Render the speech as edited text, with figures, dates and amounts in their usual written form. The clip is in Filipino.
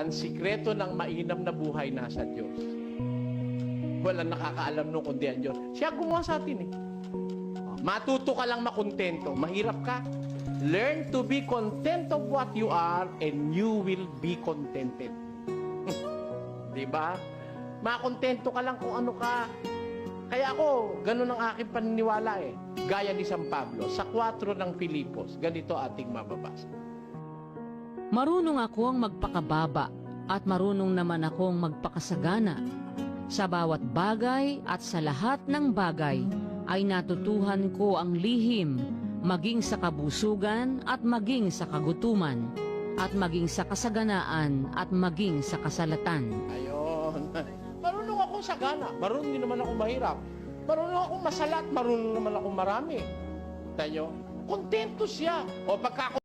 ang sikreto ng mainam na buhay nasa Diyos. Walang nakakaalam nung kundi ang Diyos. Siya gumawa sa atin eh. Matuto ka lang makontento. Mahirap ka. Learn to be content of what you are and you will be contented. Diba? Makontento ka lang kung ano ka. Kaya ako, ganun ang aking paniniwala eh. Gaya ni San Pablo, sa 4 ng Filipos, ganito ating mababasa. Marunong akong magpakababa at marunong naman akong magpakasagana. Sa bawat bagay at sa lahat ng bagay ay natutuhan ko ang lihim, maging sa kabusugan at maging sa kagutuman, at maging sa kasaganaan at maging sa kasalatan. Ayun. Marunong akong sagana. Marunong din naman ako mahirap. Marunong akong masalat. Marunong naman akong marami. Tayo, kontento siya. O pagka